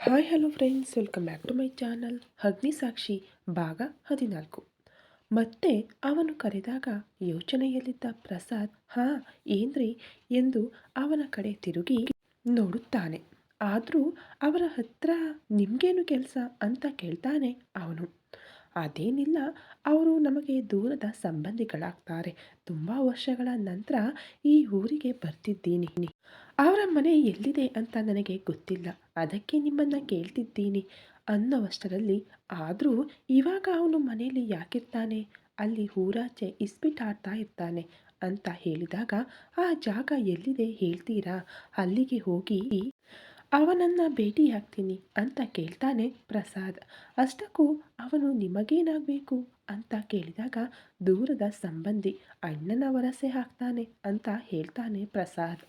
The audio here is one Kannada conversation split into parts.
Hi hello friends, welcome back to my channel. Agnisakshi ಭಾಗ 14. ಮತ್ತೆ ಅವನು ಕರೆದಾಗ ಯೋಚನೆಯಲ್ಲಿದ್ದ ಪ್ರಸಾದ್ ಏನ್ರಿ ಎಂದು ಅವನ ಕಡೆ ತಿರುಗಿ ನೋಡುತ್ತಾನೆ. ಆದರೂ ಅವರ ಹತ್ರ ನಿಮ್ಗೇನು ಕೆಲಸ ಅಂತ ಕೇಳ್ತಾನೆ ಅವನು. ಅದೇನಿಲ್ಲ, ಅವರು ನಮಗೆ ದೂರದ ಸಂಬಂಧಿಗಳಾಗ್ತಾರೆ. ತುಂಬ ವರ್ಷಗಳ ನಂತರ ಈ ಊರಿಗೆ ಬರ್ತಿದ್ದೀನಿ. ಅವರ ಮನೆ ಎಲ್ಲಿದೆ ಅಂತ ನನಗೆ ಗೊತ್ತಿಲ್ಲ, ಅದಕ್ಕೆ ನಿಮ್ಮನ್ನು ಕೇಳ್ತಿದ್ದೀನಿ ಅನ್ನೋವಷ್ಟರಲ್ಲಿ. ಆದರೂ ಇವಾಗ ಅವನು ಮನೆಯಲ್ಲಿ ಯಾಕಿರ್ತಾನೆ, ಅಲ್ಲಿ ಊರಾಚೆ ಇಸ್ಪಿಟಾಡ್ತಾ ಇರ್ತಾನೆ ಅಂತ ಹೇಳಿದಾಗ, ಆ ಜಾಗ ಎಲ್ಲಿದೆ ಹೇಳ್ತೀರಾ, ಅಲ್ಲಿಗೆ ಹೋಗಿ ಅವನನ್ನು ಭೇಟಿಯಾಗ್ತೀನಿ ಅಂತ ಕೇಳ್ತಾನೆ ಪ್ರಸಾದ್. ಅಷ್ಟಕ್ಕೂ ಅವನು ನಿಮಗೇನಾಗಬೇಕು ಅಂತ ಕೇಳಿದಾಗ, ದೂರದ ಸಂಬಂಧಿ, ಅಣ್ಣನ ವರಸೆ ಹಾಕ್ತಾನೆ ಅಂತ ಹೇಳ್ತಾನೆ ಪ್ರಸಾದ್.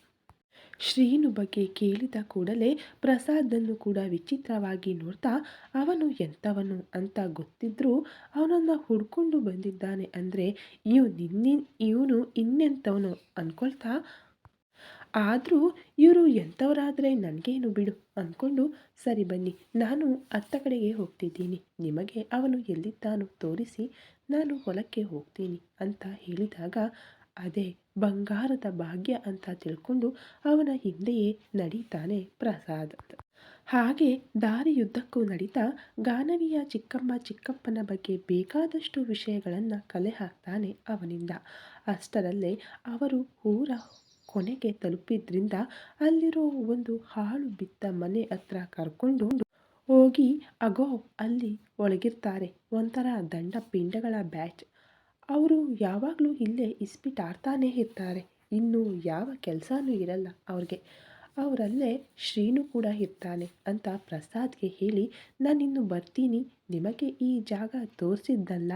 ಶ್ರೀನು ಬಗ್ಗೆ ಕೇಳಿದ ಕೂಡಲೇ ಪ್ರಸಾದನ್ನು ಕೂಡ ವಿಚಿತ್ರವಾಗಿ ನೋಡ್ತಾ, ಅವನು ಎಂಥವನು ಅಂತ ಗೊತ್ತಿದ್ರೂ ಅವನನ್ನು ಹುಡ್ಕೊಂಡು ಬಂದಿದ್ದಾನೆ ಅಂದರೆ ಇವನು ಇನ್ನೆಂಥವನು ಅಂದ್ಕೊಳ್ತಾ, ಆದರೂ ಇವರು ಎಂಥವರಾದರೆ ನನಗೇನು ಬಿಡು ಅಂದ್ಕೊಂಡು, ಸರಿ ಬನ್ನಿ, ನಾನು ಅತ್ತ ಕಡೆಗೆ ಹೋಗ್ತಿದ್ದೀನಿ, ನಿಮಗೆ ಅವನು ಎಲ್ಲಿದ್ದಾನೋ ತೋರಿಸಿ ನಾನು ಹೊಲಕ್ಕೆ ಹೋಗ್ತೀನಿ ಅಂತ ಹೇಳಿದಾಗ, ಅದೇ ಬಂಗಾರದ ಭಾಗ್ಯ ಅಂತ ತಿಳ್ಕೊಂಡು ಅವನ ಹಿಂದೆಯೇ ನಡೀತಾನೆ ಪ್ರಸಾದ್. ಹಾಗೆ ದಾರಿಯುದ್ದಕ್ಕೂ ನಡೀತಾ ಗಾನವಿಯ ಚಿಕ್ಕಪ್ಪನ ಬಗ್ಗೆ ಬೇಕಾದಷ್ಟು ವಿಷಯಗಳನ್ನು ಕಲೆ ಹಾಕ್ತಾನೆ ಅವನಿಂದ. ಅಷ್ಟರಲ್ಲೇ ಅವರು ಊರ ಕೊನೆಗೆ ತಲುಪಿದ್ರಿಂದ ಅಲ್ಲಿರೋ ಒಂದು ಹಾಳು ಬಿದ್ದ ಮನೆ ಹತ್ರ ಕರ್ಕೊಂಡು ಹೋಗಿ, ಅಗೋ ಅಲ್ಲಿ ಒಳಗಿರ್ತಾರೆ ಒಂಥರ ದಂಡ ಪಿಂಡಗಳ ಬ್ಯಾಚ್. ಅವರು ಯಾವಾಗಲೂ ಇಲ್ಲೇ ಇಸ್ಪಿಟಾಡ್ತಾನೇ ಇರ್ತಾರೆ, ಇನ್ನು ಯಾವ ಕೆಲಸನೂ ಇರಲ್ಲ ಅವ್ರಿಗೆ. ಅವರಲ್ಲೇ ಶ್ರೀನು ಕೂಡ ಇರ್ತಾನೆ ಅಂತ ಪ್ರಸಾದ್ಗೆ ಹೇಳಿ, ನಾನಿನ್ನು ಬರ್ತೀನಿ, ನಿಮಗೆ ಈ ಜಾಗ ತೋರಿಸಿದ್ದಲ್ಲ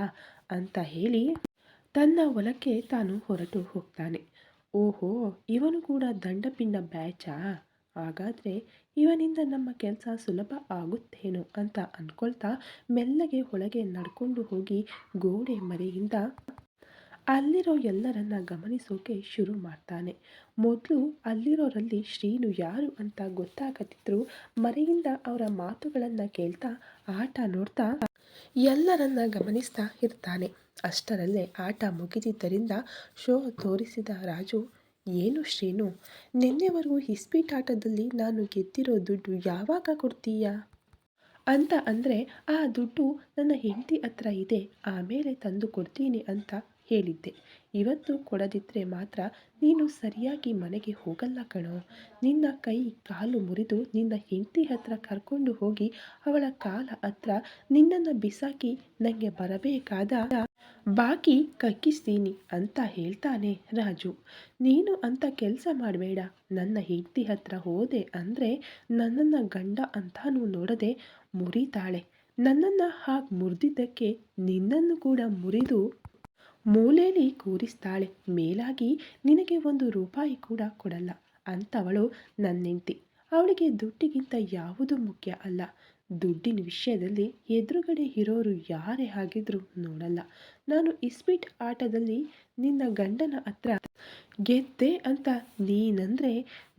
ಅಂತ ಹೇಳಿ ತನ್ನ ಹೊಲಕ್ಕೆ ತಾನು ಹೊರಟು ಹೋಗ್ತಾನೆ. ಓಹೋ, ಇವನು ಕೂಡ ದಂಡಪಿಂಡ ಬ್ಯಾಚಾ, ಹಾಗಾದರೆ ಇವನಿಂದ ನಮ್ಮ ಕೆಲಸ ಸುಲಭ ಆಗುತ್ತೇನೋ ಅಂತ ಅಂದ್ಕೊಳ್ತಾ ಮೆಲ್ಲಗೆ ಒಳಗೆ ನಡ್ಕೊಂಡು ಹೋಗಿ ಗೋಡೆ ಮರೆಯಿಂದ ಅಲ್ಲಿರೋ ಎಲ್ಲರನ್ನ ಗಮನಿಸೋಕೆ ಶುರು ಮಾಡ್ತಾನೆ. ಮೊದಲು ಅಲ್ಲಿರೋರಲ್ಲಿ ಶ್ರೀನು ಯಾರು ಅಂತ ಗೊತ್ತಾಗದಿದ್ರು ಮರೆಯಿಂದ ಅವರ ಮಾತುಗಳನ್ನು ಕೇಳ್ತಾ ಆಟ ನೋಡ್ತಾ ಎಲ್ಲರನ್ನ ಗಮನಿಸ್ತಾ ಇರ್ತಾನೆ. ಅಷ್ಟರಲ್ಲೇ ಆಟ ಮುಗಿದಿದ್ದರಿಂದ ಶೋ ತೋರಿಸಿದ ರಾಜು, ಏನು ಶ್ರೀನು, ನಿನ್ನೆವರೆಗೂ ಇಸ್ಪೀಟಾಟದಲ್ಲಿ ನಾನು ಗೆದ್ದಿರೋ ದುಡ್ಡು ಯಾವಾಗ ಕೊಡ್ತೀಯಾ ಅಂತ ಅಂದರೆ, ಆ ದುಡ್ಡು ನನ್ನ ಹೆಂಡತಿ ಹತ್ರ ಇದೆ, ಆಮೇಲೆ ತಂದು ಕೊಡ್ತೀನಿ ಅಂತ ಹೇಳಿದ್ದೆ. ಇವತ್ತು ಕೊಡದಿದ್ದರೆ ಮಾತ್ರ ನೀನು ಸರಿಯಾಗಿ ಮನೆಗೆ ಹೋಗಲ್ಲ ಕಣೋ. ನಿನ್ನ ಕೈ ಕಾಲು ಮುರಿದು ನಿನ್ನ ಹೆಂಡತಿ ಹತ್ರ ಕರ್ಕೊಂಡು ಹೋಗಿ ಅವಳ ಕಾಲ ಹತ್ರ ನಿನ್ನನ್ನು ಬಿಸಾಕಿ ನನಗೆ ಬರಬೇಕಾದ ಬಾಕಿ ಕಕ್ಕಿಸ್ತೀನಿ ಅಂತ ಹೇಳ್ತಾನೆ ರಾಜು. ನೀನು ಅಂತ ಕೆಲಸ ಮಾಡಬೇಡ, ನನ್ನ ಹೆಂಡತಿ ಹತ್ರ ಹೋದೆ ಅಂದರೆ ನನ್ನನ್ನು ಗಂಡ ಅಂತಾನೂ ನೋಡದೆ ಮುರಿತಾಳೆ. ನನ್ನನ್ನು ಹಾಗೆ ಮುರಿದಿದ್ದಕ್ಕೆ ನಿನ್ನನ್ನು ಕೂಡ ಮುರಿದು ಮೂಲೆಯಲ್ಲಿ ಕೂರಿಸ್ತಾಳೆ. ಮೇಲಾಗಿ ನಿನಗೆ 1 ರೂಪಾಯಿ ಕೂಡ ಕೊಡಲ್ಲ ಅಂತವಳು ನನ್ನ ಹೆಂಡತಿ. ಅವಳಿಗೆ ದುಡ್ಡಿಗಿಂತ ಯಾವುದೂ ಮುಖ್ಯ ಅಲ್ಲ. ದುಡ್ಡಿನ ವಿಷಯದಲ್ಲಿ ಎದುರುಗಡೆ ಇರೋರು ಯಾರೇ ಆಗಿದ್ರೂ ನೋಡಲ್ಲ. ನಾನು ಇಸ್ಪೀಟ್ ಆಟದಲ್ಲಿ ನಿನ್ನ ಗಂಡನ ಹತ್ರ ಗೆದ್ದೆ ಅಂತ ನೀನಂದರೆ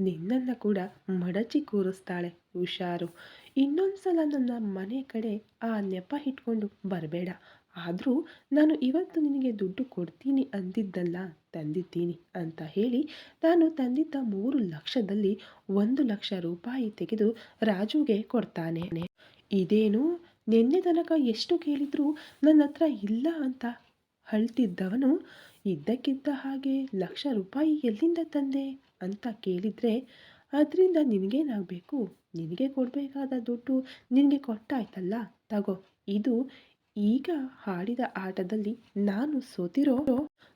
ನಿನ್ನನ್ನು ಕೂಡ ಮಡಚಿ ಕೂರಿಸ್ತಾಳೆ, ಹುಷಾರು. ಇನ್ನೊಂದ್ಸಲ ನನ್ನ ಮನೆ ಕಡೆ ಆ ನೆಪ ಇಟ್ಕೊಂಡು ಬರಬೇಡ. ಆದರೂ ನಾನು ಇವತ್ತು ನಿನಗೆ ದುಡ್ಡು ಕೊಡ್ತೀನಿ ಅಂದಿದ್ದಲ್ಲ, ತಂದಿದ್ದೀನಿ ಅಂತ ಹೇಳಿ ತಾನು ತಂದಿದ್ದ 3 ಲಕ್ಷದಲ್ಲಿ 1 ಲಕ್ಷ ರೂಪಾಯಿ ತೆಗೆದು ರಾಜುಗೆ ಕೊಡ್ತಾನೆ. ಇದೇನು, ನಿನ್ನೆ ತನಕ ಎಷ್ಟು ಕೇಳಿದ್ರು ನನ್ನ ಹತ್ರ ಇಲ್ಲ ಅಂತ ಅಳ್ತಿದ್ದವನು ಇದ್ದಕ್ಕಿದ್ದ ಹಾಗೆ 1 ಲಕ್ಷ ರೂಪಾಯಿ ಎಲ್ಲಿಂದ ತಂದೆ ಅಂತ ಕೇಳಿದರೆ, ಅದರಿಂದ ನಿನಗೇನಾಗಬೇಕು, ನಿನಗೆ ಕೊಡಬೇಕಾದ ದುಡ್ಡು ನಿನಗೆ ಕೊಟ್ಟಾಯ್ತಲ್ಲ, ತಗೋ, ಇದು ಈಗ ಆಡಿದ ಆಟದಲ್ಲಿ ನಾನು ಸೋತಿರೋ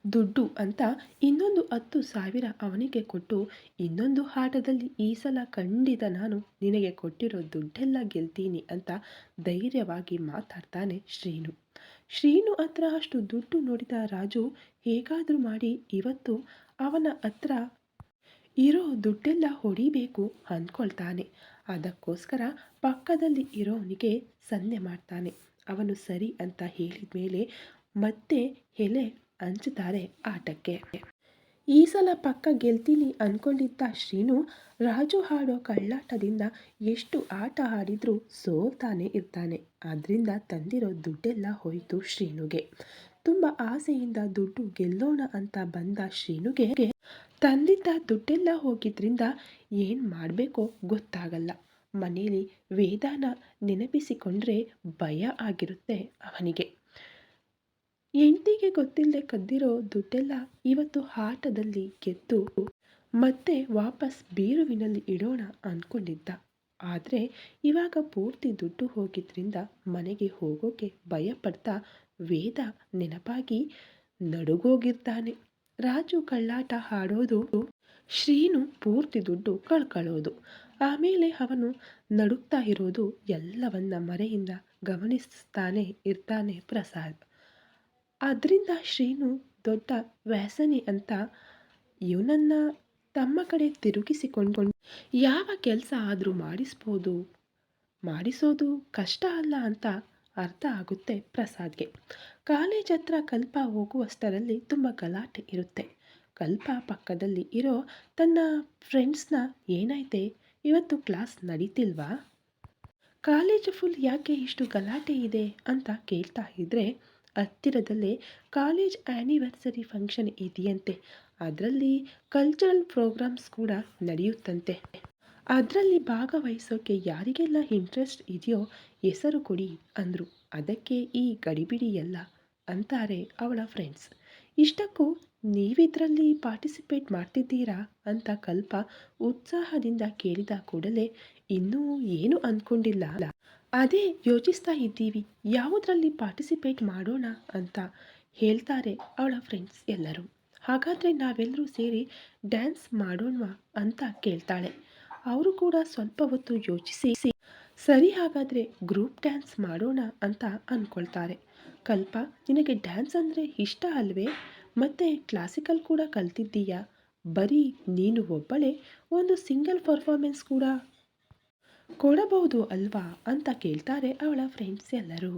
ದುಡ್ಡು ಅಂತ ಇನ್ನೊಂದು 10,000 ಅವನಿಗೆ ಕೊಟ್ಟು, ಇನ್ನೊಂದು ಆಟದಲ್ಲಿ ಈ ಸಲ ಖಂಡಿತ ನಾನು ನಿನಗೆ ಕೊಟ್ಟಿರೋ ದುಡ್ಡೆಲ್ಲ ಗೆಲ್ತೀನಿ ಅಂತ ಧೈರ್ಯವಾಗಿ ಮಾತಾಡ್ತಾನೆ ಶ್ರೀನು. ಶ್ರೀನು ಹತ್ರ ಅಷ್ಟು ದುಡ್ಡು ನೋಡಿದ ರಾಜು ಹೇಗಾದರೂ ಮಾಡಿ ಇವತ್ತು ಅವನ ಹತ್ರ ಇರೋ ದುಡ್ಡೆಲ್ಲ ಹೊಡಿಬೇಕು ಅಂದ್ಕೊಳ್ತಾನೆ. ಅದಕ್ಕೋಸ್ಕರ ಪಕ್ಕದಲ್ಲಿ ಇರೋನಿಗೆ ಸನ್ನೆ ಮಾಡ್ತಾನೆ. ಅವನು ಸರಿ ಅಂತ ಹೇಳಿದ ಮೇಲೆ ಮತ್ತೆ ಎಲೆ ಹಂಚುತ್ತಾರೆ ಆಟಕ್ಕೆ. ಈ ಸಲ ಪಕ್ಕ ಗೆಲ್ತೀನಿ ಅನ್ಕೊಂಡಿದ್ದ ಶ್ರೀನು ರಾಜು ಹಾಡೋ ಕಳ್ಳಾಟದಿಂದ ಎಷ್ಟು ಆಟ ಆಡಿದ್ರೂ ಸೋಲ್ತಾನೆ ಇರ್ತಾನೆ. ಅದರಿಂದ ತಂದಿರೋ ದುಡ್ಡೆಲ್ಲ ಹೋಯ್ತು ಶ್ರೀನುಗೆ. ತುಂಬ ಆಸೆಯಿಂದ ದುಡ್ಡು ಗೆಲ್ಲೋಣ ಅಂತ ಬಂದ ಶ್ರೀನುಗೆ ತಂದಿದ್ದ ದುಡ್ಡೆಲ್ಲ ಹೋಗಿದ್ರಿಂದ ಏನು ಮಾಡಬೇಕೋ ಗೊತ್ತಾಗಲ್ಲ. ಮನೇಲಿ ವೇದಾನ ನೆನಪಿಸಿಕೊಂಡ್ರೆ ಭಯ ಆಗಿರುತ್ತೆ ಅವನಿಗೆ. ಹೆಂಡತಿಗೆ ಗೊತ್ತಿಲ್ಲದೆ ಕದ್ದಿರೋ ದುಡ್ಡೆಲ್ಲ ಇವತ್ತು ಆಟದಲ್ಲಿ ಗೆದ್ದು ಮತ್ತೆ ವಾಪಸ್ ಬೀರುವಿನಲ್ಲಿ ಇಡೋಣ ಅಂದ್ಕೊಂಡಿದ್ದ. ಆದರೆ ಇವಾಗ ಪೂರ್ತಿ ದುಡ್ಡು ಹೋಗಿದ್ರಿಂದ ಮನೆಗೆ ಹೋಗೋಕೆ ಭಯಪಡ್ತಾ ವೇದ ನೆನಪಾಗಿ ನಡುಗೋಗಿರ್ತಾನೆ. ರಾಜು ಕಳ್ಳಾಟ ಆಡೋದು, ಶ್ರೀನು ಪೂರ್ತಿ ದುಡ್ಡು ಕಳ್ಕೊಳ್ಳೋದು, ಆಮೇಲೆ ಅವನು ನಡುಗ್ತಾ ಇರೋದು ಎಲ್ಲವನ್ನ ಮರೆಯಿಂದ ಗಮನಿಸ್ತಾನೆ ಇರ್ತಾನೆ ಪ್ರಸಾದ್. ಅದರಿಂದ ಶ್ರೀನು ದೊಡ್ಡ ವ್ಯಸನಿ ಅಂತ ಇವನನ್ನ ತಮ್ಮ ಕಡೆ ತಿರುಗಿಸಿಕೊಂಡು ಯಾವ ಕೆಲಸ ಆದರೂ ಮಾಡಿಸೋದು ಕಷ್ಟ ಅಲ್ಲ ಅಂತ ಅರ್ಥ ಆಗುತ್ತೆ ಪ್ರಸಾದ್ಗೆ. ಕಾಲೇಜ್ ಹತ್ರ ಕಲ್ಪ ಹೋಗುವಷ್ಟರಲ್ಲಿ ತುಂಬ ಗಲಾಟೆ ಇರುತ್ತೆ. ಕಲ್ಪ ಪಕ್ಕದಲ್ಲಿ ಇರೋ ತನ್ನ ಫ್ರೆಂಡ್ಸ್ನ ಏನಾಯ್ತೆ, ಇವತ್ತು ಕ್ಲಾಸ್ ನಡೀತಿಲ್ವಾ, ಕಾಲೇಜು ಫುಲ್ ಯಾಕೆ ಇಷ್ಟು ಗಲಾಟೆ ಇದೆ ಅಂತ ಕೇಳ್ತಾ ಇದ್ರೆ ಹತ್ತಿರದಲ್ಲೇ ಕಾಲೇಜ್ ಆ್ಯನಿವರ್ಸರಿ ಫಂಕ್ಷನ್ ಇದೆಯಂತೆ. ಅದರಲ್ಲಿ ಕಲ್ಚರಲ್ ಪ್ರೋಗ್ರಾಮ್ಸ್ ಕೂಡ ನಡೆಯುತ್ತಂತೆ. ಅದರಲ್ಲಿ ಭಾಗವಹಿಸೋಕೆ ಯಾರಿಗೆಲ್ಲ ಇಂಟ್ರೆಸ್ಟ್ ಇದೆಯೋ ಹೆಸರು ಕೊಡಿ ಅಂದರು. ಅದಕ್ಕೆ ಈ ಗಡಿಬಿಡಿ ಎಲ್ಲ ಅಂತಾರೆ ಅವಳ ಫ್ರೆಂಡ್ಸ್. ಇಷ್ಟಕ್ಕೂ ನೀವಿದ್ರಲ್ಲಿ ಪಾರ್ಟಿಸಿಪೇಟ್ ಮಾಡ್ತಿದ್ದೀರಾ ಅಂತ ಕಲ್ಪ ಉತ್ಸಾಹದಿಂದ ಕೇಳಿದ ಕೂಡಲೇ ಇನ್ನೂ ಏನು ಅಂದ್ಕೊಂಡಿಲ್ಲ, ಅದೇ ಯೋಚಿಸ್ತಾ ಇದ್ದೀವಿ ಯಾವುದರಲ್ಲಿ ಪಾರ್ಟಿಸಿಪೇಟ್ ಮಾಡೋಣ ಅಂತ ಹೇಳ್ತಾರೆ ಅವಳ ಫ್ರೆಂಡ್ಸ್ ಎಲ್ಲರೂ. ಹಾಗಾದರೆ ನಾವೆಲ್ಲರೂ ಸೇರಿ ಡ್ಯಾನ್ಸ್ ಮಾಡೋಣ ಅಂತ ಕೇಳ್ತಾಳೆ. ಅವರು ಕೂಡ ಸ್ವಲ್ಪ ಹೊತ್ತು ಯೋಚಿಸಿ ಸರಿ ಹಾಗಾದರೆ ಗ್ರೂಪ್ ಡ್ಯಾನ್ಸ್ ಮಾಡೋಣ ಅಂತ ಅಂದ್ಕೊಳ್ತಾರೆ. ಕಲ್ಪ, ನಿನಗೆ ಡ್ಯಾನ್ಸ್ ಅಂದರೆ ಇಷ್ಟ ಅಲ್ವೇ, ಮತ್ತು ಕ್ಲಾಸಿಕಲ್ ಕೂಡ ಕಲ್ತಿದ್ದೀಯಾ, ಬರೀ ನೀನು ಒಬ್ಬಳೇ ಒಂದು ಸಿಂಗಲ್ ಪರ್ಫಾರ್ಮೆನ್ಸ್ ಕೂಡ ಕೊಡಬಹುದು ಅಲ್ವಾ ಅಂತ ಕೇಳ್ತಾರೆ ಅವಳ ಫ್ರೆಂಡ್ಸ್ ಎಲ್ಲರೂ.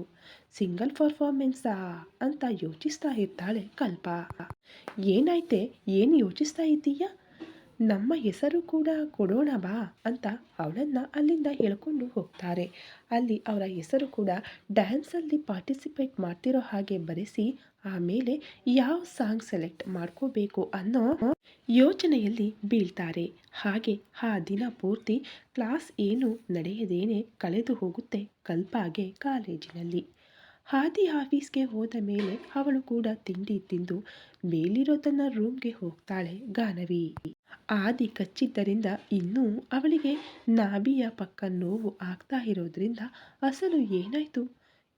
ಸಿಂಗಲ್ ಪರ್ಫಾರ್ಮೆನ್ಸಾ ಅಂತ ಯೋಚಿಸ್ತಾ ಇರ್ತಾಳೆ ಕಲ್ಪ. ಏನಾಯ್ತೆ, ಏನು ಯೋಚಿಸ್ತಾ ಇದ್ದೀಯಾ, ನಮ್ಮ ಹೆಸರು ಕೂಡ ಕೊಡೋಣ ಬಾ ಅಂತ ಅವಳನ್ನು ಅಲ್ಲಿಂದ ಹೇಳ್ಕೊಂಡು ಹೋಗ್ತಾರೆ. ಅಲ್ಲಿ ಅವರ ಹೆಸರು ಕೂಡ ಡ್ಯಾನ್ಸಲ್ಲಿ ಪಾರ್ಟಿಸಿಪೇಟ್ ಮಾಡ್ತಿರೋ ಹಾಗೆ ಬರೆಸಿ ಆಮೇಲೆ ಯಾವ ಸಾಂಗ್ ಸೆಲೆಕ್ಟ್ ಮಾಡ್ಕೋಬೇಕು ಅನ್ನೋ ಯೋಚನೆಯಲ್ಲಿ ಬೀಳ್ತಾರೆ. ಹಾಗೆ ಆ ದಿನ ಪೂರ್ತಿ ಕ್ಲಾಸ್ ಏನು ನಡೆಯದೇನೆ ಕಳೆದು ಹೋಗುತ್ತೆ ಕಲ್ಪಾಗೆ ಕಾಲೇಜಿನಲ್ಲಿ. ಆದಿ ಆಫೀಸ್ಗೆ ಹೋದ ಮೇಲೆ ಅವಳು ಕೂಡ ತಿಂಡಿ ತಿಂದು ಮೇಲಿರೋ ತನ್ನ ರೂಮ್ಗೆ ಹೋಗ್ತಾಳೆ ಗಾನವಿ. ಆದಿ ಕಚ್ಚಿದ್ದರಿಂದ ಇನ್ನೂ ಅವಳಿಗೆ ನಾಭಿಯ ಪಕ್ಕ ನೋವು ಆಗ್ತಾ ಇರೋದ್ರಿಂದ ಅಸಲು ಏನಾಯ್ತು,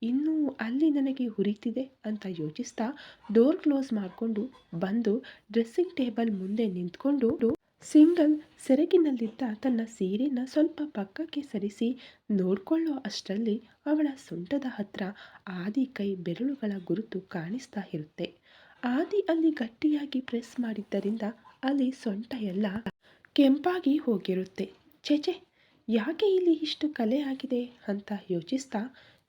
ಇನ್ನೂ ಅಲ್ಲಿ ನನಗೆ ಉರಿತಿದೆ ಅಂತ ಯೋಚಿಸ್ತಾ ಡೋರ್ ಕ್ಲೋಸ್ ಮಾಡಿಕೊಂಡು ಬಂದು ಡ್ರೆಸ್ಸಿಂಗ್ ಟೇಬಲ್ ಮುಂದೆ ನಿಂತ್ಕೊಂಡು ಸಿಂಗಲ್ ಸೆರಗಿನಲ್ಲಿದ್ದ ತನ್ನ ಸೀರೆನ ಸ್ವಲ್ಪ ಪಕ್ಕಕ್ಕೆ ಸರಿಸಿ ನೋಡ್ಕೊಳ್ಳೋ ಅಷ್ಟರಲ್ಲಿ ಅವಳ ಸೊಂಟದ ಹತ್ರ ಆದಿ ಕೈ ಬೆರಳುಗಳ ಗುರುತು ಕಾಣಿಸ್ತಾ ಇರುತ್ತೆ. ಆದಿ ಅಲ್ಲಿ ಗಟ್ಟಿಯಾಗಿ ಪ್ರೆಸ್ ಮಾಡಿದ್ದರಿಂದ ಅಲ್ಲಿ ಸೊಂಟ ಎಲ್ಲ ಕೆಂಪಾಗಿ ಹೋಗಿರುತ್ತೆ. ಛೆಛೆ, ಯಾಕೆ ಇಲ್ಲಿ ಇಷ್ಟು ಕಲೆ ಆಗಿದೆ ಅಂತ ಯೋಚಿಸ್ತಾ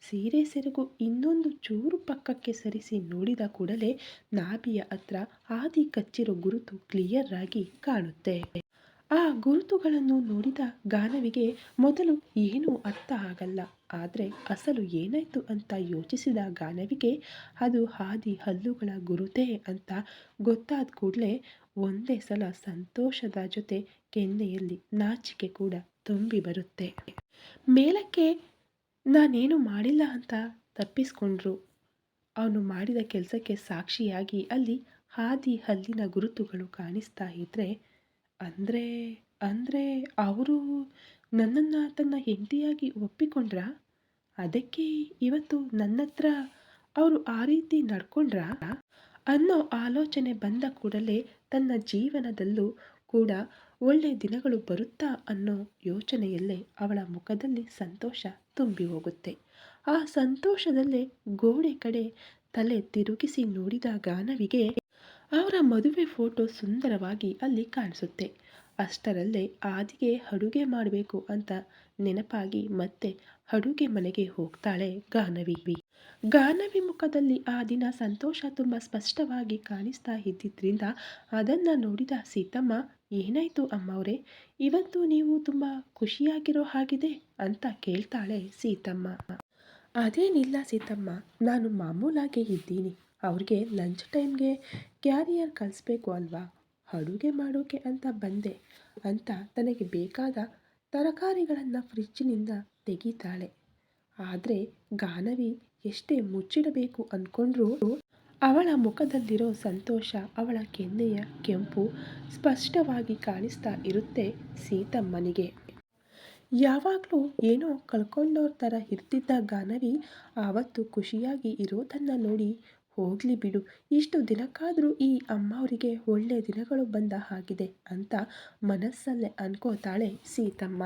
ಸೀರೆ ಸೆರಗು ಇನ್ನೊಂದು ಚೂರು ಪಕ್ಕಕ್ಕೆ ಸರಿಸಿ ನೋಡಿದ ಕೂಡಲೇ ನಾಭಿಯ ಹತ್ರ ಆದಿ ಕಚ್ಚಿರೋ ಗುರುತು ಕ್ಲಿಯರ್ ಆಗಿ ಕಾಣುತ್ತೆ. ಆ ಗುರುತುಗಳನ್ನು ನೋಡಿದ ಗಾನವಿಗೆ ಮೊದಲು ಏನೂ ಅರ್ಥ ಆಗಲ್ಲ. ಆದರೆ ಅಸಲು ಏನಾಯ್ತು ಅಂತ ಯೋಚಿಸಿದ ಗಾನವಿಗೆ ಅದು ಆದಿ ಹಲ್ಲುಗಳ ಗುರುತೇ ಅಂತ ಗೊತ್ತಾದ ಕೂಡಲೇ ಒಂದೇ ಸಲ ಸಂತೋಷದ ಜೊತೆ ಕೆನ್ನೆಯಲ್ಲಿ ನಾಚಿಕೆ ಕೂಡ ತುಂಬಿ ಬರುತ್ತೆ. ಮೇಲಕ್ಕೆ ನಾನೇನು ಮಾಡಿಲ್ಲ ಅಂತ ತಪ್ಪಿಸ್ಕೊಂಡ್ರು. ಅವನು ಮಾಡಿದ ಕೆಲಸಕ್ಕೆ ಸಾಕ್ಷಿಯಾಗಿ ಅಲ್ಲಿ ಆದಿ ಹಲ್ಲಿನ ಗುರುತುಗಳು ಕಾಣಿಸ್ತಾ ಇದ್ರೆ ಅಂದರೆ ಅವರು ನನ್ನನ್ನು ತನ್ನ ಹೆಂಡತಿಯಾಗಿ ಒಪ್ಪಿಕೊಂಡ್ರಾ, ಅದಕ್ಕೆ ಇವತ್ತು ನನ್ನ ಹತ್ರ ಅವರು ಆ ರೀತಿ ನಡ್ಕೊಂಡ್ರಾ ಅನ್ನೋ ಆಲೋಚನೆ ಬಂದ ಕೂಡಲೇ ತನ್ನ ಜೀವನದಲ್ಲೂ ಕೂಡ ಒಳ್ಳೆ ದಿನಗಳು ಬರುತ್ತಾ ಅನ್ನೋ ಯೋಚನೆಯಲ್ಲೇ ಅವಳ ಮುಖದಲ್ಲಿ ಸಂತೋಷ ತುಂಬಿ ಹೋಗುತ್ತೆ. ಆ ಸಂತೋಷದಲ್ಲೇ ಗೋಡೆ ಕಡೆ ತಲೆ ತಿರುಗಿಸಿ ನೋಡಿದ ಗಾನವಿಗೆ ಅವರ ಮದುವೆ ಫೋಟೋ ಸುಂದರವಾಗಿ ಅಲ್ಲಿ ಕಾಣಿಸುತ್ತೆ. ಅಷ್ಟರಲ್ಲೇ ಆದಿಗೆ ಅಡುಗೆ ಮಾಡಬೇಕು ಅಂತ ನೆನಪಾಗಿ ಮತ್ತೆ ಅಡುಗೆ ಮನೆಗೆ ಹೋಗ್ತಾಳೆ ಗಾನವಿ. ಗಾನವಿ ಮುಖದಲ್ಲಿ ಆ ದಿನ ಸಂತೋಷ ತುಂಬ ಸ್ಪಷ್ಟವಾಗಿ ಕಾಣಿಸ್ತಾ ಇದ್ದಿದ್ರಿಂದ ಅದನ್ನು ನೋಡಿದ ಸೀತಮ್ಮ, ಏನಾಯ್ತು ಅಮ್ಮವ್ರೆ, ಇವತ್ತು ನೀವು ತುಂಬ ಖುಷಿಯಾಗಿರೋ ಹಾಗಿದೆ ಅಂತ ಕೇಳ್ತಾಳೆ ಸೀತಮ್ಮ. ಅದೇನಿಲ್ಲ ಸೀತಮ್ಮ, ನಾನು ಮಾಮೂಲಾಗೆ ಇದ್ದೀನಿ. ಅವ್ರಿಗೆ ಲಂಚ್ ಟೈಮ್ಗೆ ಕ್ಯಾರಿಯರ್ ಕಳಿಸ್ಬೇಕು ಅಲ್ವಾ, ಅಡುಗೆ ಮಾಡೋಕೆ ಅಂತ ಬಂದೆ ಅಂತ ತನಗೆ ಬೇಕಾದ ತರಕಾರಿಗಳನ್ನು ಫ್ರಿಜ್ಜಿನಿಂದ ತೆಗಿತಾಳೆ. ಆದರೆ ಗಾನವಿ ಎಷ್ಟೇ ಮುಚ್ಚಿಡಬೇಕು ಅಂದ್ಕೊಂಡ್ರೂ ಅವಳ ಮುಖದಲ್ಲಿರೋ ಸಂತೋಷ, ಅವಳ ಕೆನ್ನೆಯ ಕೆಂಪು ಸ್ಪಷ್ಟವಾಗಿ ಕಾಣಿಸ್ತಾ ಇರುತ್ತೆ ಸೀತಮ್ಮನಿಗೆ. ಯಾವಾಗಲೂ ಏನೋ ಕಳ್ಕೊಂಡೋರ್ ಥರ ಇರ್ತಿದ್ದ ಗಾನವಿ ಆವತ್ತು ಖುಷಿಯಾಗಿ ಇರೋದನ್ನು ನೋಡಿ, ಹೋಗಲಿ ಬಿಡು, ಇಷ್ಟು ದಿನಕ್ಕಾದರೂ ಈ ಅಮ್ಮವರಿಗೆ ಒಳ್ಳೆ ದಿನಗಳು ಬಂದ ಹಾಗಿದೆ ಅಂತ ಮನಸ್ಸಲ್ಲೇ ಅನ್ಕೋತಾಳೆ ಸೀತಮ್ಮ.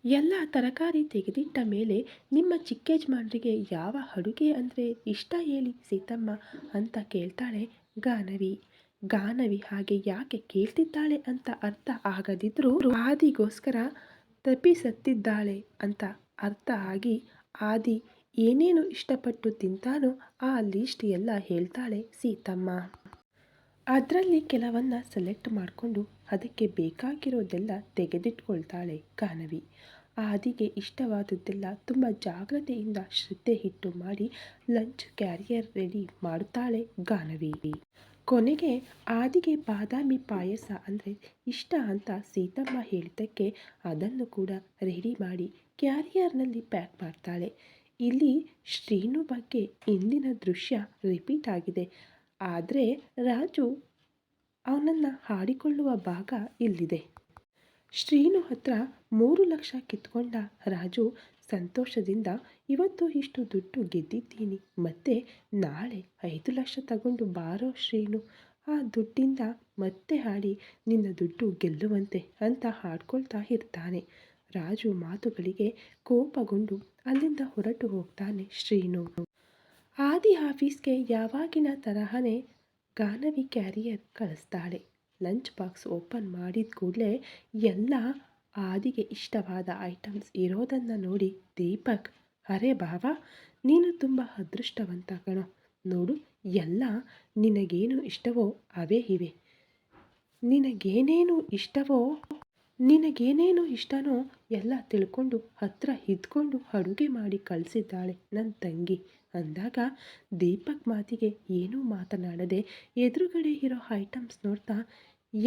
ಎಲ್ಲ ತರಕಾರಿ ತೆಗೆದಿಟ್ಟ ಮೇಲೆ ನಿಮ್ಮ ಚಿಕ್ಕೇಜಮಾನ್ರಿಗೆ ಯಾವ ಅಡುಗೆ ಅಂದರೆ ಇಷ್ಟ ಹೇಳಿ ಸೀತಮ್ಮ ಅಂತ ಕೇಳ್ತಾಳೆ ಗಾನವಿ. ಗಾನವಿ ಹಾಗೆ ಯಾಕೆ ಕೇಳ್ತಿದ್ದಾಳೆ ಅಂತ ಅರ್ಥ ಆಗದಿದ್ರೂ ಆದಿಗೋಸ್ಕರ ತಪ್ಪಿಸತ್ತಿದ್ದಾಳೆ ಅಂತ ಅರ್ಥ ಆಗಿ, ಆದಿ ಏನೇನು ಇಷ್ಟಪಟ್ಟು ತಿಂತಾನೋ ಆ ಲಿಸ್ಟ್ ಎಲ್ಲ ಹೇಳ್ತಾಳೆ ಸೀತಮ್ಮ. ಅದರಲ್ಲಿ ಕೆಲವನ್ನ ಸೆಲೆಕ್ಟ್ ಮಾಡಿಕೊಂಡು ಅದಕ್ಕೆ ಬೇಕಾಗಿರೋದೆಲ್ಲ ತೆಗೆದಿಟ್ಕೊಳ್ತಾಳೆ ಗಾನವಿ. ಆದಿಗೆ ಇಷ್ಟವಾದದ್ದೆಲ್ಲ ತುಂಬ ಜಾಗ್ರತೆಯಿಂದ ಶ್ರದ್ಧೆ ಇಟ್ಟು ಮಾಡಿ ಲಂಚ್ ಕ್ಯಾರಿಯರ್ ರೆಡಿ ಮಾಡುತ್ತಾಳೆ ಗಾನವಿ. ಕೊನೆಗೆ ಆದಿಗೆ ಬಾದಾಮಿ ಪಾಯಸ ಅಂದರೆ ಇಷ್ಟ ಅಂತ ಸೀತಮ್ಮ ಹೇಳಿದ್ದಕ್ಕೆ ಅದನ್ನು ಕೂಡ ರೆಡಿ ಮಾಡಿ ಕ್ಯಾರಿಯರ್ನಲ್ಲಿ ಪ್ಯಾಕ್ ಮಾಡ್ತಾಳೆ. ಇಲ್ಲಿ ಶ್ರೀನು ಬಗ್ಗೆ ಇಂದಿನ ದೃಶ್ಯ ರಿಪೀಟ್ ಆಗಿದೆ. ಆದರೆ ರಾಜು ಅವನನ್ನು ಹಾಡಿಕೊಳ್ಳುವ ಭಾಗ ಇಲ್ಲಿದೆ. ಶ್ರೀನು ಹತ್ರ 3 ಲಕ್ಷ ಕಿತ್ಕೊಂಡ ರಾಜು ಸಂತೋಷದಿಂದ, ಇವತ್ತು ಇಷ್ಟು ದುಡ್ಡು ಗೆದ್ದಿದ್ದೀನಿ, ಮತ್ತೆ ನಾಳೆ 5 ಲಕ್ಷ ತಗೊಂಡು ಬಾರೋ ಶ್ರೀನು, ಆ ದುಡ್ಡಿಂದ ಮತ್ತೆ ಹಾಡಿ ನಿನ್ನ ದುಡ್ಡು ಗೆಲ್ಲುವಂತೆ ಅಂತ ಹಾಡ್ಕೊಳ್ತಾ ಇರ್ತಾನೆ. ರಾಜು ಮಾತುಗಳಿಗೆ ಕೋಪಗೊಂಡು ಅಲ್ಲಿಂದ ಹೊರಟು ಹೋಗ್ತಾನೆ ಶ್ರೀನು. ಆದಿ ಆಫೀಸ್ಗೆ ಯಾವಾಗಿನ ತರಹನೇ ಗಾನವಿ ಕ್ಯಾರಿಯರ್ ಕಳಿಸ್ತಾಳೆ. ಲಂಚ್ ಬಾಕ್ಸ್ ಓಪನ್ ಮಾಡಿದ ಕೂಡಲೇ ಎಲ್ಲ ಆದಿಗೆ ಇಷ್ಟವಾದ ಐಟಮ್ಸ್ ಇರೋದನ್ನು ನೋಡಿ ದೀಪಕ್, ಅರೆ ಬಾವ, ನೀನು ತುಂಬ ಅದೃಷ್ಟವಂತ ಕಣೋ, ನೋಡು ಎಲ್ಲ ನಿನಗೇನು ಇಷ್ಟವೋ ಅವೇ ಇವೆ, ನಿನಗೇನೇನು ಇಷ್ಟನೋ ಎಲ್ಲ ತಿಳ್ಕೊಂಡು ಹತ್ರ ಇದ್ಕೊಂಡು ಅಡುಗೆ ಮಾಡಿ ಕಳಿಸಿದ್ದಾಳೆ ನನ್ನ ತಂಗಿ ಅಂದಾಗ ದೀಪಕ್ ಮಾತಿಗೆ ಏನೂ ಮಾತನಾಡದೆ ಎದುರುಗಡೆ ಇರೋ ಐಟಮ್ಸ್ ನೋಡ್ತಾ,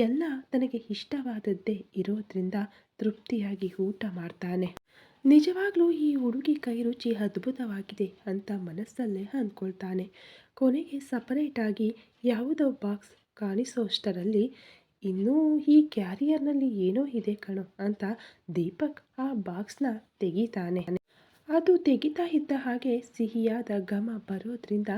ಎಲ್ಲ ತನಗೆ ಇಷ್ಟವಾದದ್ದೇ ಇರೋದ್ರಿಂದ ತೃಪ್ತಿಯಾಗಿ ಊಟ ಮಾಡ್ತಾನೆ. ನಿಜವಾಗ್ಲೂ ಈ ಹುಡುಗಿ ಕೈ ರುಚಿ ಅದ್ಭುತವಾಗಿದೆ ಅಂತ ಮನಸ್ಸಲ್ಲೇ ಅಂದ್ಕೊಳ್ತಾನೆ. ಕೊನೆಗೆ ಸಪರೇಟಾಗಿ ಯಾವುದೋ ಬಾಕ್ಸ್ ಕಾಣಿಸೋಷ್ಟರಲ್ಲಿ, ಇನ್ನೂ ಈ ಕ್ಯಾರಿಯರ್ನಲ್ಲಿ ಏನೋ ಇದೆ ಕಣೋ ಅಂತ ದೀಪಕ್ ಆ ಬಾಕ್ಸ್ನ ತೆಗಿತಾನೆ. ಅದು ತೆಗಿತಾ ಇದ್ದ ಹಾಗೆ ಸಿಹಿಯಾದ ಘಮ ಬರೋದ್ರಿಂದ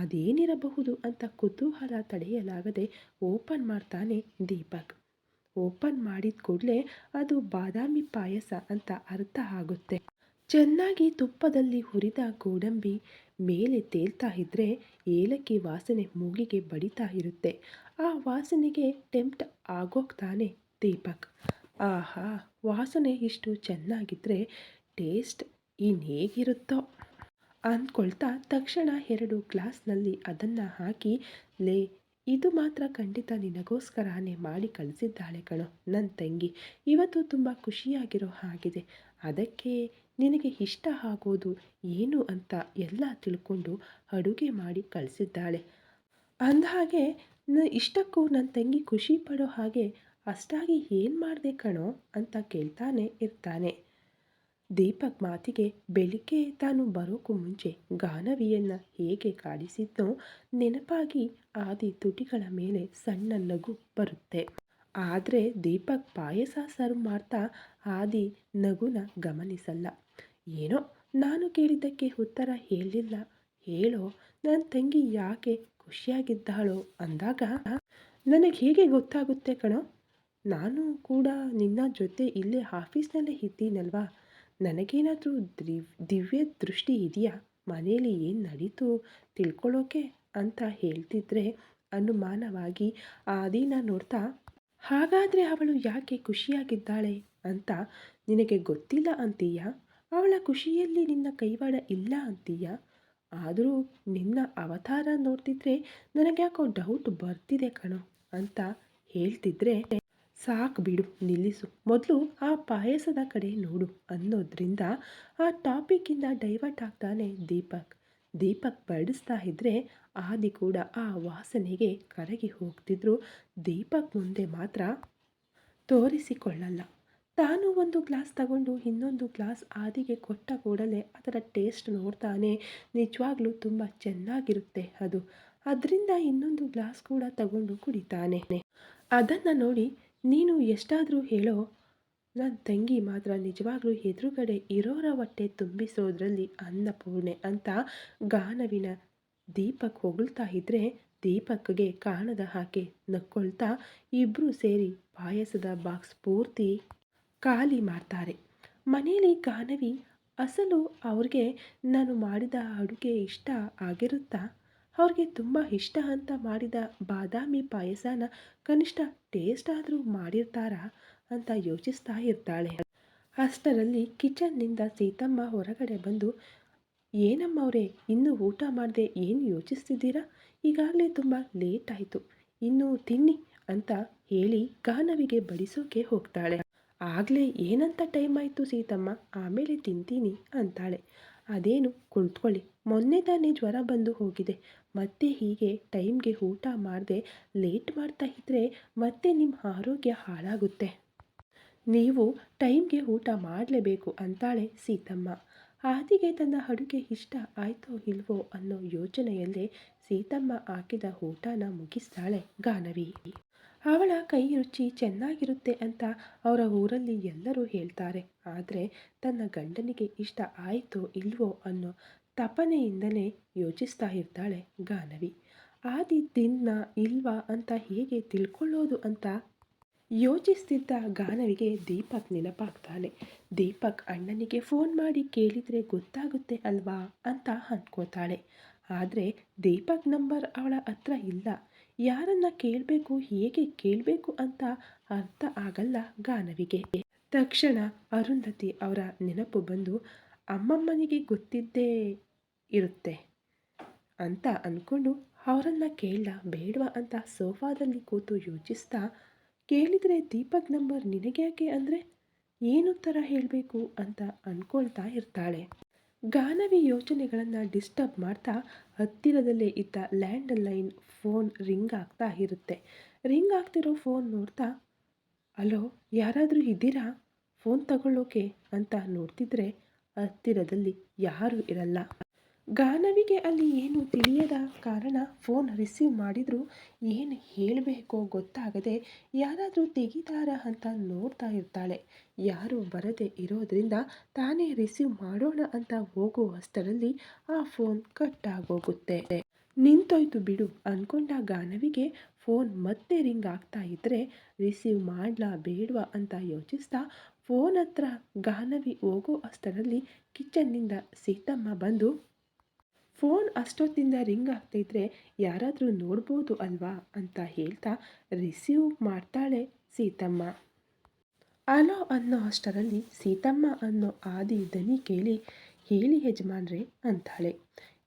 ಅದೇನಿರಬಹುದು ಅಂತ ಕುತೂಹಲ ತಡೆಯಲಾಗದೆ ಓಪನ್ ಮಾಡ್ತಾನೆ ದೀಪಕ್. ಓಪನ್ ಮಾಡಿದ ಕೂಡಲೇ ಅದು ಬಾದಾಮಿ ಪಾಯಸ ಅಂತ ಅರ್ಥ ಆಗುತ್ತೆ. ಚೆನ್ನಾಗಿ ತುಪ್ಪದಲ್ಲಿ ಹುರಿದ ಗೋಡಂಬಿ ಮೇಲೆ ತೇಲ್ತಾ ಇದ್ದರೆ ಏಲಕ್ಕಿ ವಾಸನೆ ಮೂಗಿಗೆ ಬಡಿತಾ ಇರುತ್ತೆ. ಆ ವಾಸನೆಗೆ ಟೆಂಪ್ಟ್ ಆಗೋಗ್ತಾನೆ ದೀಪಕ್. ಆಹಾ, ವಾಸನೆ ಇಷ್ಟು ಚೆನ್ನಾಗಿದ್ದರೆ ಟೇಸ್ಟ್ ಇನ್ನೇಗಿರುತ್ತೋ ಅಂದ್ಕೊಳ್ತಾ ತಕ್ಷಣ 2 ಗ್ಲಾಸ್ನಲ್ಲಿ ಅದನ್ನು ಹಾಕಿ, ಲೇ, ಇದು ಮಾತ್ರ ಖಂಡಿತ ನಿನಗೋಸ್ಕರನೇ ಮಾಡಿ ಕಳಿಸಿದ್ದಾಳೆ ಕಣೋ ನನ್ನ ತಂಗಿ, ಇವತ್ತು ತುಂಬ ಖುಷಿಯಾಗಿರೋ ಹಾಗಿದೆ, ಅದಕ್ಕೆ ನಿನಗೆ ಇಷ್ಟ ಆಗೋದು ಏನು ಅಂತ ಎಲ್ಲ ತಿಳ್ಕೊಂಡು ಅಡುಗೆ ಮಾಡಿ ಕಳಿಸಿದ್ದಾಳೆ ಅಂದಹಾಗೆ ಇಷ್ಟಕ್ಕೂ ನನ್ನ ತಂಗಿ ಖುಷಿ ಪಡೋ ಹಾಗೆ ಅಷ್ಟಾಗಿ ಏನು ಮಾಡಿದೆ ಕಣೋ ಅಂತ ಕೇಳ್ತಾನೆ ಇರ್ತಾನೆ. ದೀಪಕ್ ಮಾತಿಗೆ ಬೆಳಿಗ್ಗೆ ತಾನು ಬರೋಕ್ಕೂ ಮುಂಚೆ ಗಾನವಿಯನ್ನು ಹೇಗೆ ಕಾಡಿಸಿದ್ನೋ ನೆನಪಾಗಿ ಆದಿ ತುಟಿಗಳ ಮೇಲೆ ಸಣ್ಣ ನಗು ಬರುತ್ತೆ. ಆದರೆ ದೀಪಕ್ ಪಾಯಸ ಸರ್ವ್ ಮಾಡ್ತಾ ಆದಿ ನಗುನ ಗಮನಿಸಲ್ಲ. ಏನೋ ನಾನು ಕೇಳಿದ್ದಕ್ಕೆ ಉತ್ತರ ಹೇಳಲಿಲ್ಲ, ಹೇಳೋ ನನ್ನ ತಂಗಿ ಯಾಕೆ ಖುಷಿಯಾಗಿದ್ದಾಳೋ ಅಂದಾಗ, ನನಗೆ ಹೇಗೆ ಗೊತ್ತಾಗುತ್ತೆ ಕಣೋ, ನಾನು ಕೂಡ ನಿನ್ನ ಜೊತೆ ಇಲ್ಲೇ ಆಫೀಸ್ನಲ್ಲೇ ಇದ್ದೀನಲ್ವಾ, ನನಗೇನಾದರೂ ದಿವ್ಯ ದೃಷ್ಟಿ ಇದೆಯಾ, ಮನೇಲಿ ಏನು ನಡೀತು ತಿಳ್ಕೊಳ್ಳೋಕೆ ಅಂತ ಹೇಳ್ತಿದ್ರೆ ಅನುಮಾನವಾಗಿ ಆದಿನ ನೋಡ್ತಾ, ಹಾಗಾದರೆ ಅವಳು ಯಾಕೆ ಖುಷಿಯಾಗಿದ್ದಾಳೆ ಅಂತ ನಿನಗೆ ಗೊತ್ತಿಲ್ಲ ಅಂತೀಯ, ಅವಳ ಖುಷಿಯಲ್ಲಿ ನಿನ್ನ ಕೈವಾಡ ಇಲ್ಲ ಅಂತೀಯ, ಆದರೂ ನಿನ್ನ ಅವತಾರ ನೋಡ್ತಿದ್ರೆ ನನಗ್ಯಾಕೋ ಡೌಟ್ ಬರ್ತಿದೆ ಕಣೋ ಅಂತ ಹೇಳ್ತಿದ್ರೆ, ಸಾಕು ಬಿಡು ನಿಲ್ಲಿಸು, ಮೊದಲು ಆ ಪಾಯಸದ ಕಡೆ ನೋಡು ಅನ್ನೋದ್ರಿಂದ ಆ ಟಾಪಿಕ್ಕಿಂದ ಡೈವರ್ಟ್ ಆಗ್ತಾನೆ ದೀಪಕ್. ದೀಪಕ್ ಬಡಿಸ್ತಾ ಇದ್ರೆ ಆದಿ ಕೂಡ ಆ ವಾಸನೆಗೆ ಕರಗಿ ಹೋಗ್ತಿದ್ರು. ದೀಪಕ್ ಮುಂದೆ ಮಾತ್ರ ತೋರಿಸಿಕೊಳ್ಳಲ್ಲ. ತಾನು ಒಂದು ಗ್ಲಾಸ್ ತಗೊಂಡು ಇನ್ನೊಂದು ಗ್ಲಾಸ್ ಆದಿಗೆ ಕೊಟ್ಟ ಕೂಡಲೇ ಅದರ ಟೇಸ್ಟ್ ನೋಡ್ತಾನೆ. ನಿಜವಾಗ್ಲೂ ತುಂಬ ಚೆನ್ನಾಗಿರುತ್ತೆ ಅದು. ಅದರಿಂದ ಇನ್ನೊಂದು ಗ್ಲಾಸ್ ಕೂಡ ತಗೊಂಡು ಕುಡಿತಾನೆ. ಅದನ್ನು ನೋಡಿ, ನೀನು ಎಷ್ಟಾದರೂ ಹೇಳೋ, ನನ್ನ ತಂಗಿ ಮಾತ್ರ ನಿಜವಾಗ್ಲೂ ಎದುರುಗಡೆ ಇರೋರ ಹೊಟ್ಟೆ ತುಂಬಿಸೋದ್ರಲ್ಲಿ ಅನ್ನಪೂರ್ಣೆ ಅಂತ ಗಾನವಿನ ದೀಪಕ್ ಹೊಗಳ್ತಾ ಇದ್ರೆ, ದೀಪಕ್ಗೆ ಕಾಣದ ಹಾಗೆ ನಕ್ಕೊಳ್ತಾ ಇಬ್ಬರು ಸೇರಿ ಪಾಯಸದ ಬಾಕ್ಸ್ ಪೂರ್ತಿ ಖಾಲಿ ಮಾಡ್ತಾರೆ. ಮನೇಲಿ ಗಾನವಿ ಅಸಲು ಅವ್ರಿಗೆ ನಾನು ಮಾಡಿದ ಅಡುಗೆ ಇಷ್ಟ ಆಗಿರುತ್ತಾ, ಅವ್ರಿಗೆ ತುಂಬ ಇಷ್ಟ ಅಂತ ಮಾಡಿದ ಬಾದಾಮಿ ಪಾಯಸನ ಕನಿಷ್ಠ ಟೇಸ್ಟ್ ಆದರೂ ಮಾಡಿರ್ತಾರಾ ಅಂತ ಯೋಚಿಸ್ತಾ ಇರ್ತಾಳೆ. ಅಷ್ಟರಲ್ಲಿ ಕಿಚನ್ನಿಂದ ಸೀತಮ್ಮ ಹೊರಗಡೆ ಬಂದು, ಏನಮ್ಮವ್ರೆ ಇನ್ನೂ ಊಟ ಮಾಡದೆ ಏನು ಯೋಚಿಸ್ತಿದ್ದೀರಾ? ಈಗಾಗಲೇ ತುಂಬ ಲೇಟ್ ಆಯಿತು, ಇನ್ನೂ ತಿನ್ನಿ ಅಂತ ಹೇಳಿ ಗಾನವಿಗೆ ಬಡಿಸೋಕೆ ಹೋಗ್ತಾಳೆ. ಆಗಲೇ ಏನಂತ ಟೈಮ್ ಆಯಿತು ಸೀತಮ್ಮ, ಆಮೇಲೆ ತಿಂತೀನಿ ಅಂತಾಳೆ. ಅದೇನು ಕುಳಿತುಕೊಳ್ಳಿ, ಮೊನ್ನೆ ತಾನೇ ಜ್ವರ ಬಂದು ಹೋಗಿದೆ, ಮತ್ತೆ ಹೀಗೆ ಟೈಮ್ಗೆ ಊಟ ಮಾಡದೆ ಲೇಟ್ ಮಾಡ್ತಾ ಇದ್ದರೆ ಮತ್ತೆ ನಿಮ್ಮ ಆರೋಗ್ಯ ಹಾಳಾಗುತ್ತೆ. ನೀವು ಟೈಮ್ಗೆ ಊಟ ಮಾಡಲೇಬೇಕು ಅಂತಾಳೆ ಸೀತಮ್ಮ. ಆದಿಗೆ ತನ್ನ ಅಡುಗೆ ಇಷ್ಟ ಆಯಿತೋ ಇಲ್ವೋ ಅನ್ನೋ ಯೋಚನೆಯಲ್ಲೇ ಸೀತಮ್ಮ ಹಾಕಿದ ಊಟನ ಮುಗಿಸ್ತಾಳೆ ಗಾನವಿ. ಅವಳ ಕೈ ರುಚಿ ಚೆನ್ನಾಗಿರುತ್ತೆ ಅಂತ ಅವರ ಊರಲ್ಲಿ ಎಲ್ಲರೂ ಹೇಳ್ತಾರೆ. ಆದರೆ ತನ್ನ ಗಂಡನಿಗೆ ಇಷ್ಟ ಆಯಿತೋ ಇಲ್ವೋ ಅನ್ನೋ ತಪನೆಯಿಂದಲೇ ಯೋಚಿಸ್ತಾ ಇರ್ತಾಳೆ ಗಾನವಿ. ಆದಿ ತಿನ್ನ ಇಲ್ವಾ ಅಂತ ಹೇಗೆ ತಿಳ್ಕೊಳ್ಳೋದು ಅಂತ ಯೋಚಿಸ್ತಿದ್ದ ಗಾನವಿಗೆ ದೀಪಕ್ ನೆನಪಾಗ್ತಾನೆ. ದೀಪಕ್ ಅಣ್ಣನಿಗೆ ಫೋನ್ ಮಾಡಿ ಕೇಳಿದರೆ ಗೊತ್ತಾಗುತ್ತೆ ಅಲ್ವಾ ಅಂತ ಅಂದ್ಕೋತಾಳೆ. ಆದರೆ ದೀಪಕ್ ನಂಬರ್ ಅವಳ ಹತ್ರ ಇಲ್ಲ. ಯಾರನ್ನ ಕೇಳಬೇಕು, ಹೇಗೆ ಕೇಳಬೇಕು ಅಂತ ಅರ್ಥ ಆಗಲ್ಲ ಗಾನವಿಗೆ. ತಕ್ಷಣ ಅರುಂಧತಿ ಅವರ ನೆನಪು ಬಂದು, ಅಮ್ಮಮ್ಮನಿಗೆ ಗೊತ್ತಿದ್ದೇ ಇರುತ್ತೆ ಅಂತ ಅಂದ್ಕೊಂಡು ಅವರನ್ನು ಕೇಳಲ್ಲ ಬೇಡವಾ ಅಂತ ಸೋಫಾದಲ್ಲಿ ಕೂತು ಯೋಚಿಸ್ತಾ, ಕೇಳಿದರೆ ದೀಪಕ್ ನಂಬರ್ ನಿನಗ್ಯಾಕೆ ಅಂದರೆ ಏನು ಥರ ಹೇಳಬೇಕು ಅಂತ ಅಂದ್ಕೊಳ್ತಾ ಇರ್ತಾಳೆ. ಗಾನವಿ ಯೋಚನೆಗಳನ್ನು ಡಿಸ್ಟರ್ಬ್ ಮಾಡ್ತಾ ಹತ್ತಿರದಲ್ಲೇ ಇದ್ದ ಲ್ಯಾಂಡ್ಲೈನ್ ಫೋನ್ ರಿಂಗ್ ಆಗ್ತಾ ಇರುತ್ತೆ. ರಿಂಗ್ ಆಗ್ತಿರೋ ಫೋನ್ ನೋಡ್ತಾ, ಅಲೋ ಯಾರಾದರೂ ಇದ್ದೀರಾ ಫೋನ್ ತಗೊಳ್ಳೋಕೆ ಅಂತ ನೋಡ್ತಿದ್ರೆ ಹತ್ತಿರದಲ್ಲಿ ಯಾರೂ ಇರಲ್ಲ. ಗಾನವಿಗೆ ಅಲ್ಲಿ ಏನು ತಿಳಿಯದ ಕಾರಣ ಫೋನ್ ರಿಸೀವ್ ಮಾಡಿದ್ರು ಏನು ಹೇಳಬೇಕೋ ಗೊತ್ತಾಗದೆ ಯಾರಾದರೂ ತೆಗಿತಾರಾ ಅಂತ ನೋಡ್ತಾ ಇರ್ತಾಳೆ. ಯಾರೂ ಬರದೆ ಇರೋದ್ರಿಂದ ತಾನೇ ರಿಸೀವ್ ಮಾಡೋಣ ಅಂತ ಹೋಗುವಷ್ಟರಲ್ಲಿ ಆ ಫೋನ್ ಕಟ್ ಆಗೋಗುತ್ತೆ. ನಿಂತೋಯ್ತು ಬಿಡು ಅಂದ್ಕೊಂಡ ಗಾನವಿಗೆ ಫೋನ್ ಮತ್ತೆ ರಿಂಗ್ ಆಗ್ತಾ ಇದ್ದರೆ ರಿಸೀವ್ ಮಾಡಲಾ ಬೇಡವಾ ಅಂತ ಯೋಚಿಸ್ತಾ ಫೋನ್ ಹತ್ರ ಗಾನವಿ ಹೋಗೋ ಅಷ್ಟರಲ್ಲಿ ಕಿಚನ್ನಿಂದ ಸೀತಮ್ಮ ಬಂದು, ಫೋನ್ ಅಷ್ಟೊತ್ತಿಂದ ರಿಂಗ್ ಆಗ್ತಿದ್ರೆ ಯಾರಾದರೂ ನೋಡ್ಬೋದು ಅಲ್ವಾ ಅಂತ ಹೇಳ್ತಾ ರಿಸೀವ್ ಮಾಡ್ತಾಳೆ ಸೀತಮ್ಮ. ಅಲೋ ಅನ್ನೋ ಅಷ್ಟರಲ್ಲಿ ಸೀತಮ್ಮ ಅನ್ನೋ ಆದಿ ದನಿ ಕೇಳಿ, ಹೇಳಿ ಯಜಮಾನ್ರೆ ಅಂತಾಳೆ.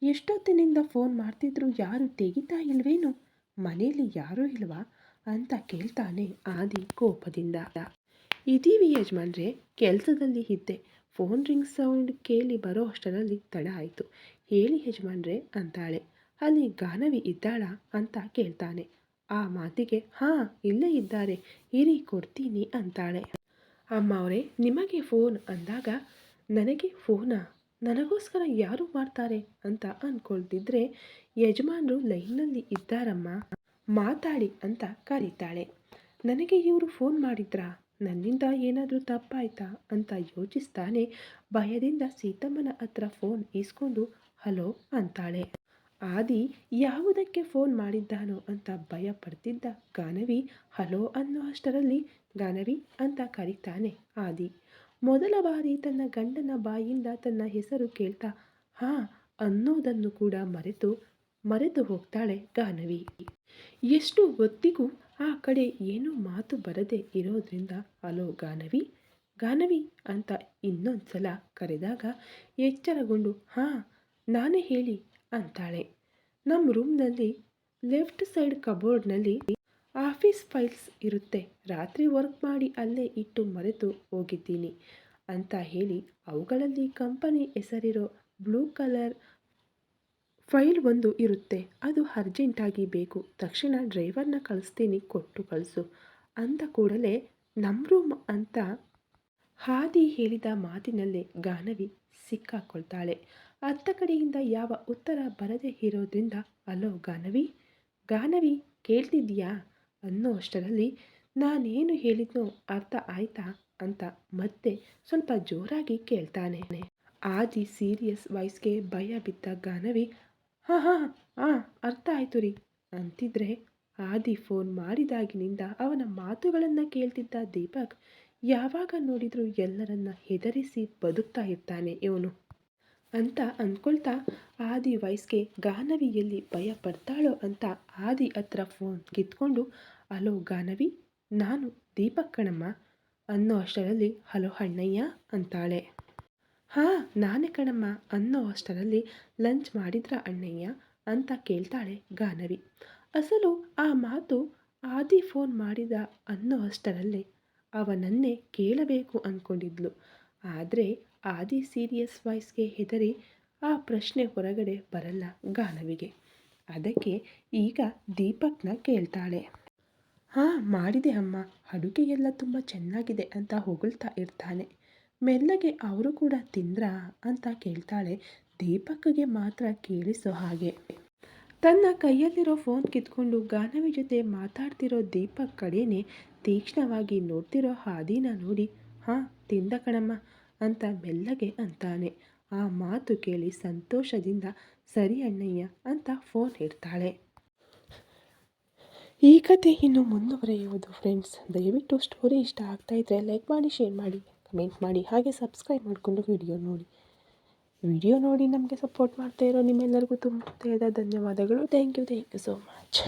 ಎಷ್ಟೊತ್ತಿನಿಂದ ಫೋನ್ ಮಾಡ್ತಿದ್ರು ಯಾರು ತೆಗಿತಾ ಇಲ್ವೇನು, ಮನೇಲಿ ಯಾರೂ ಇಲ್ವಾ ಅಂತ ಕೇಳ್ತಾನೆ ಆದಿ ಕೋಪದಿಂದ. ಇದೀವಿ ಯಜಮಾನ್ರೆ, ಕೆಲಸದಲ್ಲಿ ಇದ್ದೆ, ಫೋನ್ ರಿಂಗ್ ಸೌಂಡ್ ಕೇಳಿ ಬರೋ ಅಷ್ಟರಲ್ಲಿ ತಡ ಆಯಿತು, ಹೇಳಿ ಯಜಮಾನ್ರೆ ಅಂತಾಳೆ. ಅಲ್ಲಿ ಗಾನವಿ ಇದ್ದಾಳಾ ಅಂತ ಕೇಳ್ತಾನೆ. ಆ ಮಾತಿಗೆ ಹಾಂ ಇಲ್ಲೇ ಇದ್ದಾರೆ, ಇರಿ ಕೊಡ್ತೀನಿ ಅಂತಾಳೆ. ಅಮ್ಮ ಅವರೇ ನಿಮಗೆ ಫೋನ್ ಅಂದಾಗ ನನಗೆ ಫೋನಾ, ನನಗೋಸ್ಕರ ಯಾರು ಮಾಡ್ತಾರೆ ಅಂತ ಅಂದ್ಕೊಳ್ತಿದ್ರೆ ಯಜಮಾನರು ಲೈನ್ನಲ್ಲಿ ಇದ್ದಾರಮ್ಮ ಮಾತಾಡಿ ಅಂತ ಕರೀತಾಳೆ. ನನಗೆ ಇವರು ಫೋನ್ ಮಾಡಿದ್ರಾ, ನನ್ನಿಂದ ಏನಾದರೂ ತಪ್ಪಾಯ್ತಾ ಅಂತ ಯೋಚಿಸ್ತಾನೆ ಭಯದಿಂದ ಸೀತಮ್ಮನ ಹತ್ರ ಫೋನ್ ಇಸ್ಕೊಂಡು ಹಲೋ ಅಂತಾಳೆ. ಆದಿ ಯಾವುದಕ್ಕೆ ಫೋನ್ ಮಾಡಿದ್ದಾನೋ ಅಂತ ಭಯ ಪಡ್ತಿದ್ದ ಗಾನವಿ ಹಲೋ ಅನ್ನೋ ಅಷ್ಟರಲ್ಲಿ ಗಾನವಿ ಅಂತ ಕರೀತಾನೆ ಆದಿ. ಮೊದಲ ಬಾರಿ ತನ್ನ ಗಂಡನ ಬಾಯಿಂದ ತನ್ನ ಹೆಸರು ಕೇಳ್ತಾ ಹಾಂ ಅನ್ನೋದನ್ನು ಕೂಡ ಮರೆತು ಹೋಗ್ತಾಳೆ ಗಾನವಿ. ಎಷ್ಟು ಹೊತ್ತಿಗೂ ಆ ಕಡೆ ಏನೂ ಮಾತು ಬರದೆ ಇರೋದ್ರಿಂದ ಹಲೋ ಗಾನವಿ ಗಾನವಿ ಅಂತ ಇನ್ನೊಂದು ಸಲ ಕರೆದಾಗ ಎಚ್ಚರಗೊಂಡು ಹಾಂ ನಾನೇ ಹೇಳಿ ಅಂತಾಳೆ. ನಮ್ಮ ರೂಮ್ನಲ್ಲಿ ಲೆಫ್ಟ್ ಸೈಡ್ ಕಬೋರ್ಡ್ನಲ್ಲಿ ಆಫೀಸ್ ಫೈಲ್ಸ್ ಇರುತ್ತೆ. ರಾತ್ರಿ ವರ್ಕ್ ಮಾಡಿ ಅಲ್ಲೇ ಇಟ್ಟು ಮರೆತು ಹೋಗಿದ್ದೀನಿ ಅಂತ ಹೇಳಿ ಅವುಗಳಲ್ಲಿ ಕಂಪನಿ ಹೆಸರಿರೋ ಬ್ಲೂ ಕಲರ್ ಫೈಲ್ ಒಂದು ಇರುತ್ತೆ. ಅದು ಅರ್ಜೆಂಟಾಗಿ ಬೇಕು. ತಕ್ಷಣ ಡ್ರೈವರ್ನ ಕಳಿಸ್ತೀನಿ, ಕೊಟ್ಟು ಕಳಿಸು ಅಂದ ಕೂಡಲೇ ನಮ್ಮ ರೂಮ್ ಅಂತ ಹಾದಿ ಹೇಳಿದ ಮಾತಿನಲ್ಲೇ ಗಾನವಿ ಸಿಕ್ಕಾಕೊಳ್ತಾಳೆ. ಅತ್ತ ಕಡೆಯಿಂದ ಯಾವ ಉತ್ತರ ಬರದೇ ಇರೋದ್ರಿಂದ ಅಲೋ ಗಾನವಿ, ಗಾನವಿ ಕೇಳ್ತಿದ್ದೀಯಾ ಅನ್ನೋ ಅಷ್ಟರಲ್ಲಿ ನಾನೇನು ಹೇಳಿದ್ನೋ ಅರ್ಥ ಆಯ್ತಾ ಅಂತ ಮತ್ತೆ ಸ್ವಲ್ಪ ಜೋರಾಗಿ ಕೇಳ್ತಾನೆ. ಆದಿ ಸೀರಿಯಸ್ ವಾಯ್ಸ್ಗೆ ಭಯ ಬಿದ್ದ ಗಾನವಿ ಹಾಂ ಹಾಂ ಹಾಂ ಅರ್ಥ ಆಯ್ತು ರೀ ಅಂತಿದ್ರೆ, ಆದಿ ಫೋನ್ ಮಾಡಿದಾಗಿನಿಂದ ಅವನ ಮಾತುಗಳನ್ನು ಕೇಳ್ತಿದ್ದ ದೀಪಕ್ ಯಾವಾಗ ನೋಡಿದ್ರು ಎಲ್ಲರನ್ನ ಹೆದರಿಸಿ ಬದುಕ್ತಾ ಇರ್ತಾನೆ ಇವನು ಅಂತ ಅಂದ್ಕೊಳ್ತಾ ಆದಿ ವಾಯ್ಸ್ಗೆ ಗಾನವಿ ಎಲ್ಲಿ ಭಯ ಪಡ್ತಾಳೋ ಅಂತ ಆದಿ ಹತ್ರ ಫೋನ್ ಕಿತ್ಕೊಂಡು ಹಲೋ ಗಾನವಿ, ನಾನು ದೀಪಕ್ ಕಣಮ್ಮ ಅನ್ನೋ ಅಷ್ಟರಲ್ಲಿ ಹಲೋ ಅಣ್ಣಯ್ಯ ಅಂತಾಳೆ. ಹಾಂ ನಾನೇ ಕಣಮ್ಮ ಅನ್ನೋ ಅಷ್ಟರಲ್ಲಿ ಲಂಚ್ ಮಾಡಿದ್ರ ಅಣ್ಣಯ್ಯ ಅಂತ ಕೇಳ್ತಾಳೆ ಗಾನವಿ. ಅಸಲು ಆ ಮಾತು ಆದಿ ಫೋನ್ ಮಾಡಿದ ಅನ್ನೋ ಅಷ್ಟರಲ್ಲೇ ಅವನನ್ನೇ ಕೇಳಬೇಕು ಅಂದ್ಕೊಂಡಿದ್ಲು. ಆದರೆ ಆದಿ ಸೀರಿಯಸ್ ವಾಯ್ಸ್ಗೆ ಹೆದರಿ ಆ ಪ್ರಶ್ನೆ ಹೊರಗಡೆ ಬರಲ್ಲ ಗಾನವಿಗೆ. ಅದಕ್ಕೆ ಈಗ ದೀಪಕ್ನ ಕೇಳ್ತಾಳೆ. ಹಾಂ ಮಾಡಿದೆ ಅಮ್ಮ, ಅಡುಗೆ ಎಲ್ಲ ತುಂಬ ಚೆನ್ನಾಗಿದೆ ಅಂತ ಹೊಗಳ್ತಾ ಇರ್ತಾನೆ. ಮೆಲ್ಲಗೆ ಅವರು ಕೂಡ ತಿಂದ್ರಾ ಅಂತ ಕೇಳ್ತಾಳೆ. ದೀಪಕ್ಗೆ ಮಾತ್ರ ಕೇಳಿಸೋ ಹಾಗೆ. ತನ್ನ ಕೈಯಲ್ಲಿರೋ ಫೋನ್ ಕಿತ್ಕೊಂಡು ಗಾನವಿ ಜೊತೆ ಮಾತಾಡ್ತಿರೋ ದೀಪಕ್ ಕಡೆನೇ ತೀಕ್ಷ್ಣವಾಗಿ ನೋಡ್ತಿರೋ ಹಾದಿನ ನೋಡಿ ಹಾಂ ತಿಂದ ಕಣಮ್ಮ ಅಂತ ಮೆಲ್ಲಗೆ ಅಂತಾನೆ. ಆ ಮಾತು ಕೇಳಿ ಸಂತೋಷದಿಂದ ಸರಿ ಅಣ್ಣಯ್ಯ ಅಂತ ಫೋನ್ ಇಡ್ತಾಳೆ. ಈ ಕತೆ ಇನ್ನು ಮುಂದುವರೆಯುವುದು ಫ್ರೆಂಡ್ಸ್. ದಯವಿಟ್ಟು ಸ್ಟೋರಿ ಇಷ್ಟ ಆಗ್ತಾಯಿದ್ರೆ ಲೈಕ್ ಮಾಡಿ, ಶೇರ್ ಮಾಡಿ, ಕಮೆಂಟ್ ಮಾಡಿ, ಹಾಗೆ ಸಬ್ಸ್ಕ್ರೈಬ್ ಮಾಡಿಕೊಂಡು ವಿಡಿಯೋ ನೋಡಿ ನಮಗೆ ಸಪೋರ್ಟ್ ಮಾಡ್ತಾ ಇರೋ ನಿಮ್ಮೆಲ್ಲರಿಗೂ ತುಂಬ ಧನ್ಯವಾದಗಳು. Thank you so much.